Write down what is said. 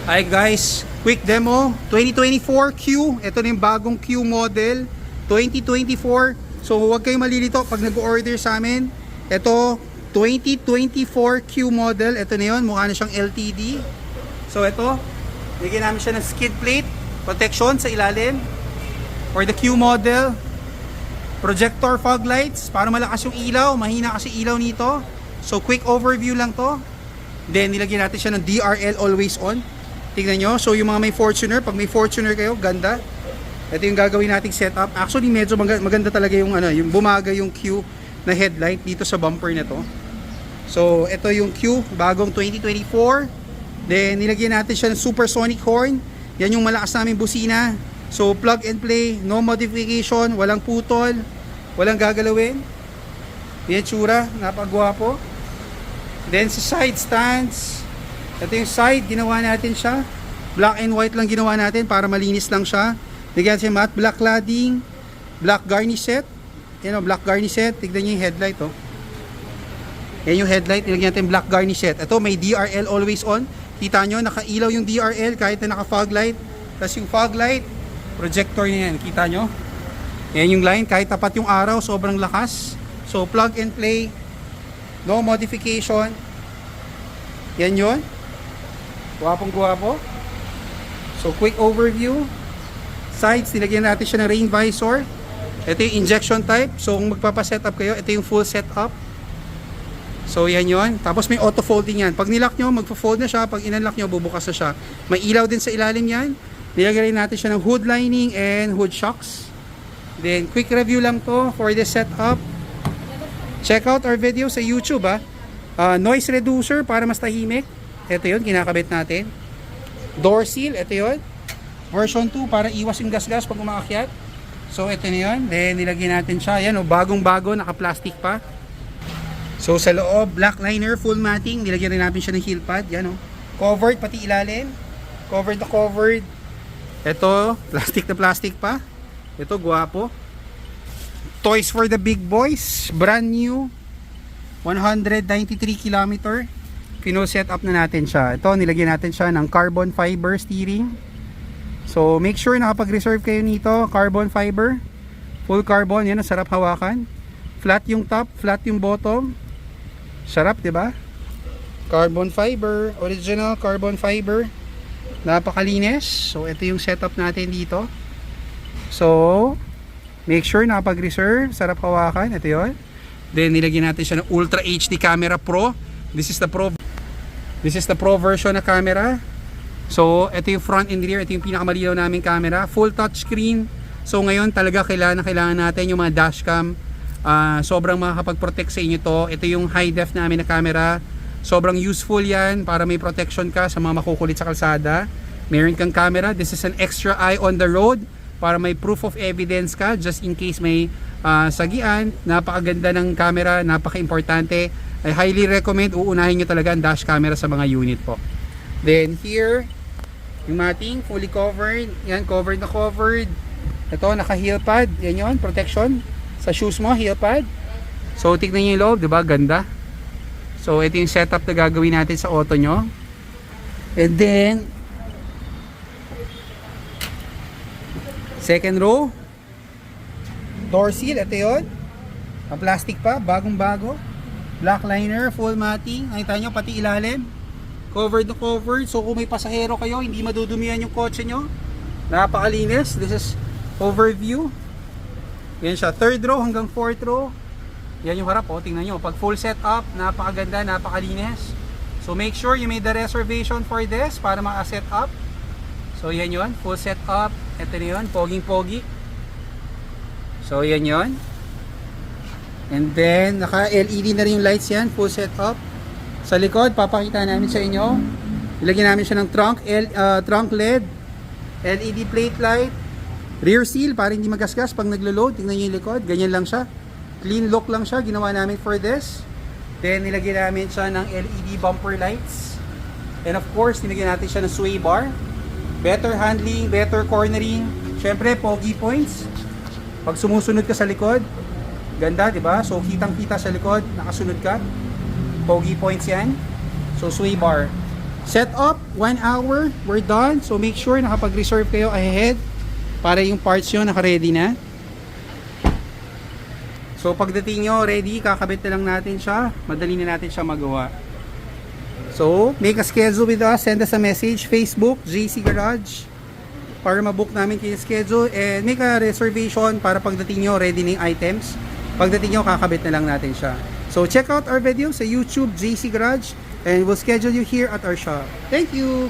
Hi guys, quick demo 2024 Q. Ito na yung bagong Q model 2024. So huwag kayong malilito pag nag-order sa amin. Ito 2024 Q model. Ito na yun, mukha na siyang LTD. So ito, bigyan namin siya ng skid plate protection sa ilalim. For the Q model, projector fog lights para malakas yung ilaw. Mahina kasi ilaw nito. So quick overview lang to. Then nilagyan natin siya ng DRL always on. Tingnan nyo. So yung mga may Fortuner, pag may Fortuner kayo, ganda. Ito yung gagawin nating setup. Actually medyo maganda talaga yung yung bumaga yung Q na headlight dito sa bumper na to. So ito yung Q, bagong 2024. Then nilagyan natin siya ng supersonic horn. Yan yung malakas naming busina. So plug and play, no modification, walang putol, walang gagalawin. Yan tsura, napagwapo. Then sa side stands, ito yung side, ginawa natin siya. Black and white lang ginawa natin para malinis lang siya. Bigyan siya matte black cladding, black garnish set. Yan o, black garnish set. Tignan nyo yung headlight o. Yan yung headlight, nilagyan natin black garnish set. Ito may DRL always on. Kita nyo, nakailaw yung DRL kahit na naka fog light. Tapos yung fog light, projector niya yan. Kita nyo? Yan yung line, kahit tapat yung araw, sobrang lakas. So plug and play, no modification. Yan yun. Guwapong guwapo. So quick overview. Sides, nilagyan natin siya ng rain visor. Ito yung injection type. So kung magpapasetup kayo, ito yung full setup. So yan yun. Tapos may auto folding yan. Pag nilock nyo, magpo-fold na siya. Pag inunlock nyo, bubukas na siya. May ilaw din sa ilalim yan. Nilagyan natin siya ng hood lining and hood shocks. Then quick review lang to for this setup. Check out our video sa YouTube noise reducer para mas tahimik. Ito yun, kinakabit natin. Door seal, ito yun. Version 2 para iwas yung gas-gas pag umaakyat. So ito na yun. Then nilagyan natin siya. Yan o, bagong-bago, naka-plastic pa. So sa loob, black liner, full matting. Nilagyan rin natin siya ng heel pad. Yan o. Covered, pati ilalim. Covered na covered. Ito, plastic na plastic pa. Ito, guwapo. Toys for the big boys. Brand new. 193 km. Pino-set up na natin siya. Ito, nilagyan natin siya ng carbon fiber steering. So, make sure nakapag-reserve kayo nito. Carbon fiber. Full carbon. Yan, sarap hawakan. Flat yung top, flat yung bottom. Sarap, diba? Carbon fiber. Original carbon fiber. Napakalinis. So, ito yung setup natin dito. So, make sure nakapag-reserve. Sarap hawakan. Ito yun. Then, nilagyan natin siya ng Ultra HD Camera Pro. This is the Pro version na camera. So, ito yung front and rear. Ito yung pinakamalinaw naming camera. Full touchscreen. So, ngayon talaga kailangan natin yung mga dashcam. Sobrang makakapag-protect sa inyo to. Ito yung high def namin na camera. Sobrang useful yan para may protection ka sa mga makukulit sa kalsada. Meron kang camera. This is an extra eye on the road para may proof of evidence ka just in case may sagian. Napakaganda ng camera. Napaka-importante. I highly recommend, uunahin nyo talaga ang dash camera sa mga unit po. Then here, yung mating fully covered. Yan, covered na covered. Ito, naka heel pad. Yan yun, protection sa shoes mo, heel pad. So, tignan nyo yung loob, diba? Ganda. So, ito yung setup na gagawin natin sa auto nyo. And then, second row, door seal, ito yun. Ang plastic pa, bagong-bago. Black liner, full matting. Nakita nyo, pati ilalim. Covered na covered. So kung may pasahero kayo, hindi madudumihan yung kotse nyo. Napakalinis. This is overview. Yan siya. Third row hanggang fourth row. Yan yung harap. Tingnan nyo. Pag full setup, napakaganda, napakalinis. So make sure you made the reservation for this para maka-set up. So yan yun. Full setup. Ito na yun. Poging-pogi. So yan yun. And then, naka-LED na rin yung lights yan. Full setup. Sa likod, papakita namin sa inyo. Ilagyan namin siya ng trunk LED. LED plate light. Rear seal para hindi magasgas pag naglo-load. Tingnan nyo yung likod. Ganyan lang siya. Clean look lang siya. Ginawa namin for this. Then, nilagyan namin siya ng LED bumper lights. And of course, nilagyan natin siya ng sway bar. Better handling, better cornering. Siyempre, pogi points. Pag sumusunod ka sa likod, ganda, di ba? So, kitang-kita sa likod, nakasunod ka. Pogi points yan. So, sway bar. Set up, 1 hour, we're done. So make sure nakapag-reserve kayo ahead para yung parts nyo naka-ready na. So pagdating nyo, ready, kakabit na lang natin siya. Madali na natin siya magawa. So, make a schedule with us. Send us a message, Facebook, JC Garage, para mabook namin kayo schedule. And make a reservation para pagdating nyo, ready na yung items. Pagdating nyo, kakabit na lang natin siya. So, check out our video sa YouTube, JC Garage. And we'll schedule you here at our shop. Thank you!